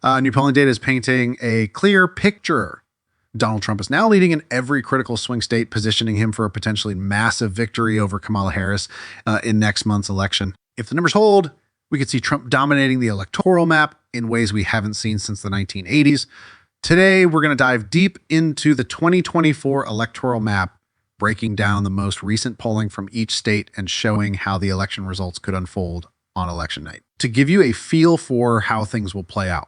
New polling data is painting a clear picture. Donald Trump is now leading in every critical swing state, positioning him for a potentially massive victory over Kamala Harris in next month's election. If the numbers hold, we could see Trump dominating the electoral map in ways we haven't seen since the 1980s. Today, we're going to dive deep into the 2024 electoral map, breaking down the most recent polling from each state and showing how the election results could unfold on election night. To give you a feel for how things will play out,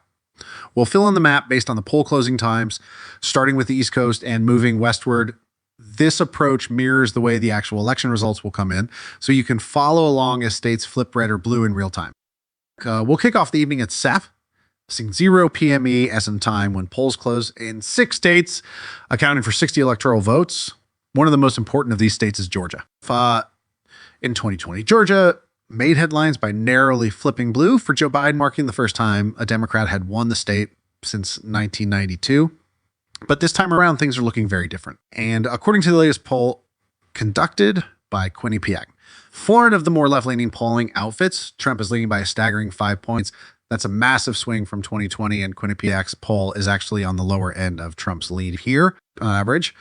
we'll fill in the map based on the poll closing times, starting with the East Coast and moving westward. This approach mirrors the way the actual election results will come in, so you can follow along as states flip red or blue in real time. We'll kick off the evening at SAF, seeing 0 p.m. ESN time when polls close in 6 states, accounting for 60 electoral votes. One of the most important of these states is Georgia. In 2020, Georgia made headlines by narrowly flipping blue for Joe Biden, marking the first time a Democrat had won the state since 1992. But this time around, things are looking very different. And according to the latest poll conducted by Quinnipiac, foreign of the more left-leaning polling outfits, Trump is leading by a staggering 5 points. That's a massive swing from 2020, and Quinnipiac's poll is actually on the lower end of Trump's lead here on average.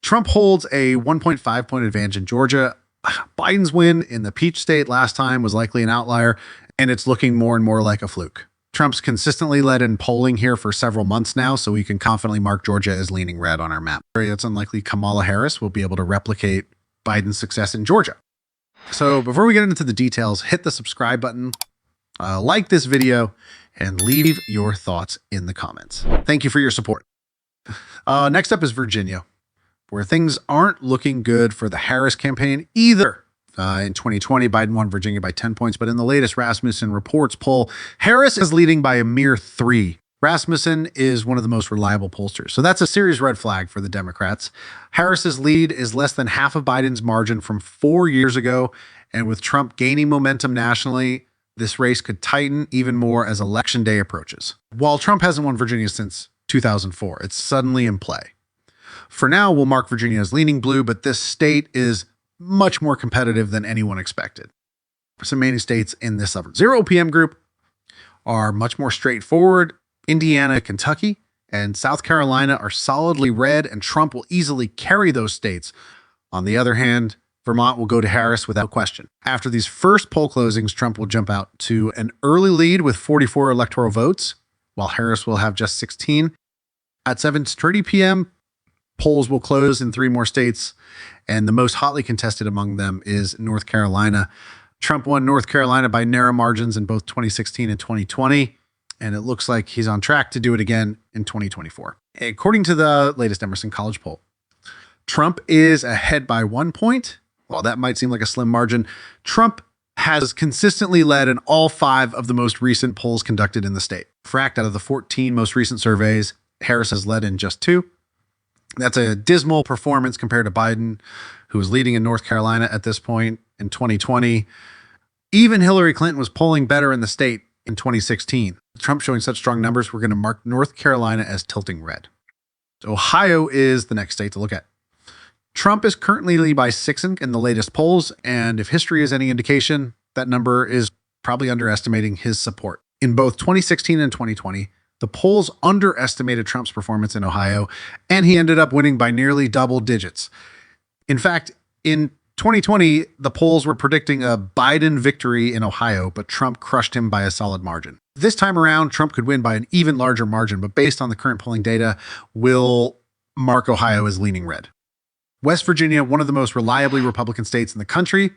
Trump holds a 1.5 point advantage in Georgia. Biden's win in the Peach State last time was likely an outlier, and it's looking more and more like a fluke. Trump's consistently led in polling here for several months now, so we can confidently mark Georgia as leaning red on our map. It's unlikely Kamala Harris will be able to replicate Biden's success in Georgia. So before we get into the details, hit the subscribe button, like this video, and leave your thoughts in the comments. Thank you for your support. Next up is Virginia, where things aren't looking good for the Harris campaign either. In 2020, Biden won Virginia by 10 points, but in the latest Rasmussen Reports poll, Harris is leading by a mere 3. Rasmussen is one of the most reliable pollsters, so that's a serious red flag for the Democrats. Harris's lead is less than half of Biden's margin from 4 years ago, and with Trump gaining momentum nationally, this race could tighten even more as Election Day approaches. While Trump hasn't won Virginia since 2004, it's suddenly in play. For now, we'll mark Virginia as leaning blue, but this state is much more competitive than anyone expected. Some main states in this 0 p.m. group are much more straightforward. Indiana, Kentucky, and South Carolina are solidly red, and Trump will easily carry those states. On the other hand, Vermont will go to Harris without question. After these first poll closings, Trump will jump out to an early lead with 44 electoral votes, while Harris will have just 16. At 7:30 p.m., polls will close in 3 more states, and the most hotly contested among them is North Carolina. Trump won North Carolina by narrow margins in both 2016 and 2020, and it looks like he's on track to do it again in 2024. According to the latest Emerson College poll, Trump is ahead by 1 point. While that might seem like a slim margin, Trump has consistently led in all 5 of the most recent polls conducted in the state. In fact, out of the 14 most recent surveys, Harris has led in just 2. That's a dismal performance compared to Biden, who was leading in North Carolina at this point in 2020. Even Hillary Clinton was polling better in the state in 2016. Trump showing such strong numbers, we're going to mark North Carolina as tilting red. Ohio is the next state to look at. Trump is currently leading by 6 in the latest polls, and if history is any indication, that number is probably underestimating his support. In both 2016 and 2020, the polls underestimated Trump's performance in Ohio, and he ended up winning by nearly double digits. In fact, in 2020, the polls were predicting a Biden victory in Ohio, but Trump crushed him by a solid margin. This time around, Trump could win by an even larger margin, but based on the current polling data, we'll mark Ohio as leaning red. West Virginia, one of the most reliably Republican states in the country,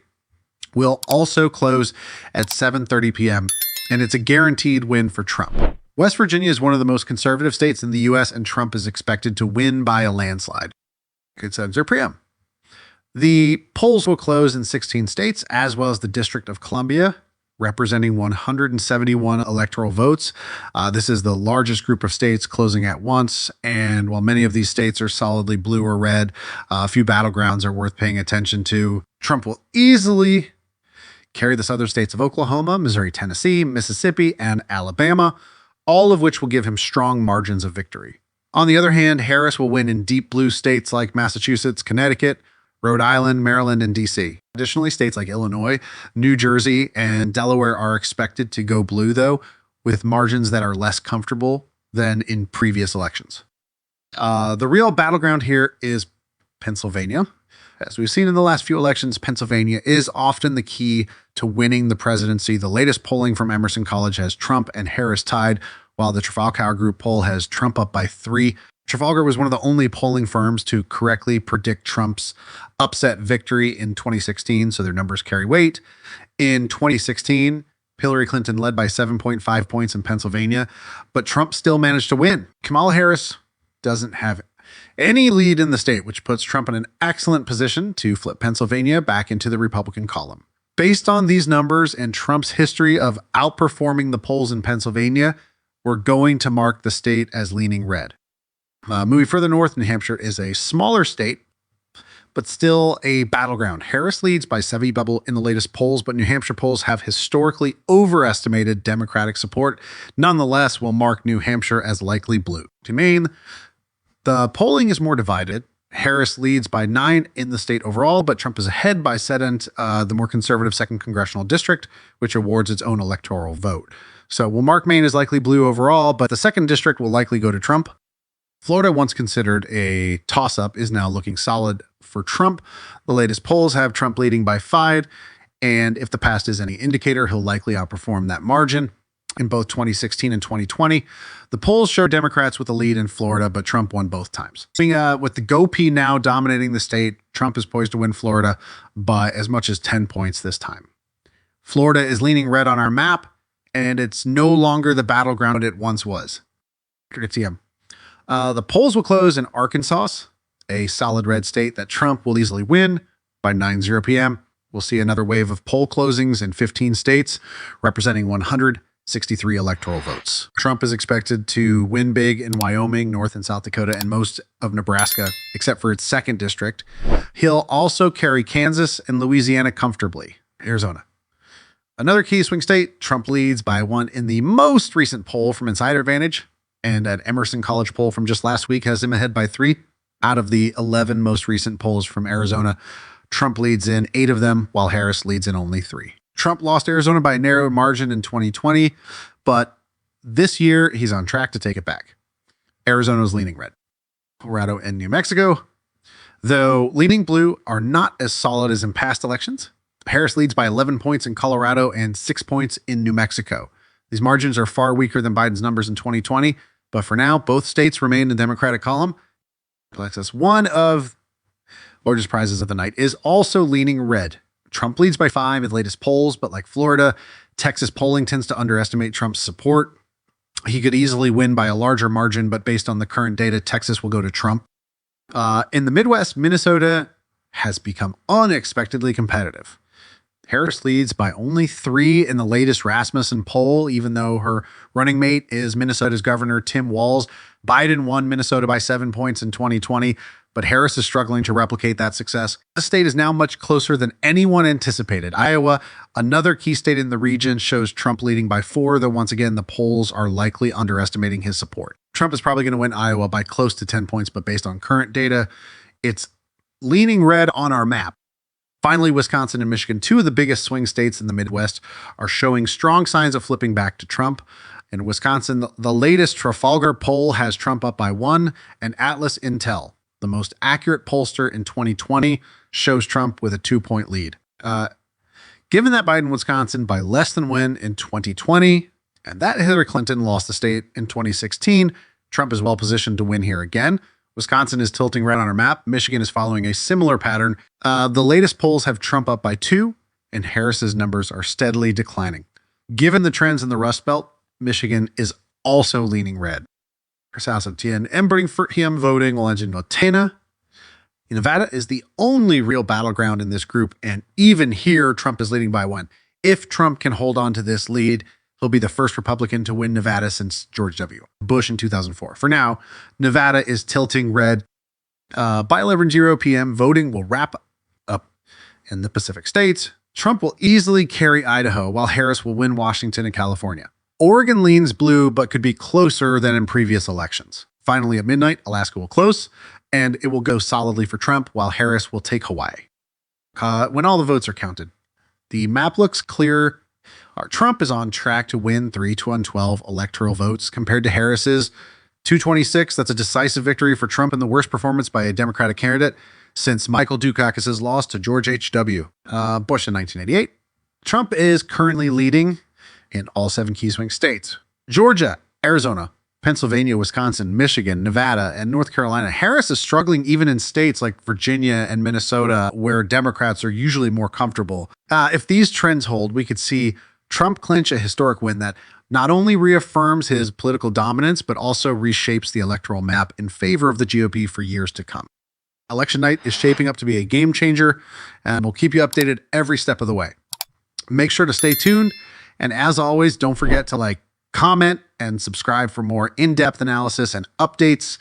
will also close at 7:30 p.m., and it's a guaranteed win for Trump. West Virginia is one of the most conservative states in the U.S., and Trump is expected to win by a landslide. It's 7:30 p.m. The polls will close in 16 states, as well as the District of Columbia, representing 171 electoral votes. This is the largest group of states closing at once, and while many of these states are solidly blue or red, a few battlegrounds are worth paying attention to. Trump will easily carry the southern states of Oklahoma, Missouri, Tennessee, Mississippi, and Alabama, all of which will give him strong margins of victory. On the other hand, Harris will win in deep blue states like Massachusetts, Connecticut, Rhode Island, Maryland, and D.C. Additionally, states like Illinois, New Jersey, and Delaware are expected to go blue, though, with margins that are less comfortable than in previous elections. The real battleground here is Pennsylvania. As we've seen in the last few elections, Pennsylvania is often the key to winning the presidency. The latest polling from Emerson College has Trump and Harris tied, while the Trafalgar Group poll has Trump up by 3. Trafalgar was one of the only polling firms to correctly predict Trump's upset victory in 2016, so their numbers carry weight. In 2016, Hillary Clinton led by 7.5 points in Pennsylvania, but Trump still managed to win. Kamala Harris doesn't have any lead in the state, which puts Trump in an excellent position to flip Pennsylvania back into the Republican column. Based on these numbers and Trump's history of outperforming the polls in Pennsylvania, we're going to mark the state as leaning red. Moving further north, New Hampshire is a smaller state, but still a battleground. Harris leads by 70 bubble in the latest polls, but New Hampshire polls have historically overestimated Democratic support. Nonetheless, we'll mark New Hampshire as likely blue. To Maine, the polling is more divided. Harris leads by 9 in the state overall, but Trump is ahead by Sedent, the more conservative 2nd Congressional District, which awards its own electoral vote. So we'll mark Maine as likely blue overall, but the 2nd District will likely go to Trump. Florida, once considered a toss-up, is now looking solid for Trump. The latest polls have Trump leading by 5, and if the past is any indicator, he'll likely outperform that margin. In both 2016 and 2020, the polls show Democrats with a lead in Florida, but Trump won both times. With the GOP now dominating the state, Trump is poised to win Florida by as much as 10 points this time. Florida is leaning red on our map, and it's no longer the battleground it once was. The polls will close in Arkansas, a solid red state that Trump will easily win by 9:00 p.m. We'll see another wave of poll closings in 15 states, representing 163 electoral votes. Trump is expected to win big in Wyoming, North and South Dakota, and most of Nebraska, except for its 2nd district. He'll also carry Kansas and Louisiana comfortably. Arizona. Another key swing state, Trump leads by 1 in the most recent poll from Insider Advantage, and an Emerson College poll from just last week has him ahead by 3. Out of the 11 most recent polls from Arizona, Trump leads in 8 of them, while Harris leads in only 3. Trump lost Arizona by a narrow margin in 2020, but this year he's on track to take it back. Arizona's leaning red. Colorado and New Mexico, though leaning blue, are not as solid as in past elections. Harris leads by 11 points in Colorado and 6 points in New Mexico. These margins are far weaker than Biden's numbers in 2020, but for now, both states remain in the Democratic column. One of largest prizes of the night is also leaning red. Trump leads by 5 in the latest polls, but like Florida, Texas polling tends to underestimate Trump's support. He could easily win by a larger margin, but based on the current data, Texas will go to Trump. In the Midwest, Minnesota has become unexpectedly competitive. Harris leads by only 3 in the latest Rasmussen poll, even though her running mate is Minnesota's Governor Tim Walz. Biden won Minnesota by 7 points in 2020, but Harris is struggling to replicate that success. The state is now much closer than anyone anticipated. Iowa, another key state in the region, shows Trump leading by 4, though once again, the polls are likely underestimating his support. Trump is probably going to win Iowa by close to 10 points, but based on current data, it's leaning red on our map. Finally, Wisconsin and Michigan, 2 of the biggest swing states in the Midwest, are showing strong signs of flipping back to Trump. In Wisconsin, the latest Trafalgar poll has Trump up by 1, and Atlas Intel, the most accurate pollster in 2020, shows Trump with a 2-point lead. Given that Biden, Wisconsin by less than win in 2020, and that Hillary Clinton lost the state in 2016, Trump is well positioned to win here again. Wisconsin is tilting red on our map. Michigan is following a similar pattern. The latest polls have Trump up by 2, and Harris's numbers are steadily declining. Given the trends in the Rust Belt, Michigan is also leaning red. Voting will engine Montana. Nevada is the only real battleground in this group, and even here, Trump is leading by 1. If Trump can hold on to this lead, he'll be the first Republican to win Nevada since George W. Bush in 2004. For now, Nevada is tilting red. By 11:00 p.m., voting will wrap up in the Pacific states. Trump will easily carry Idaho, while Harris will win Washington and California. Oregon leans blue, but could be closer than in previous elections. Finally, at midnight, Alaska will close, and it will go solidly for Trump, while Harris will take Hawaii. When all the votes are counted, the map looks clear Trump is on track to win 312 electoral votes compared to Harris's 226. That's a decisive victory for Trump and the worst performance by a Democratic candidate since Michael Dukakis' loss to George H.W. Bush in 1988. Trump is currently leading in all 7 key swing states: Georgia, Arizona, Pennsylvania, Wisconsin, Michigan, Nevada, and North Carolina. Harris is struggling even in states like Virginia and Minnesota, where Democrats are usually more comfortable. If these trends hold, we could see Trump clinch a historic win that not only reaffirms his political dominance, but also reshapes the electoral map in favor of the GOP for years to come. Election night is shaping up to be a game changer, and we'll keep you updated every step of the way. Make sure to stay tuned, and as always, don't forget to comment and subscribe for more in-depth analysis and updates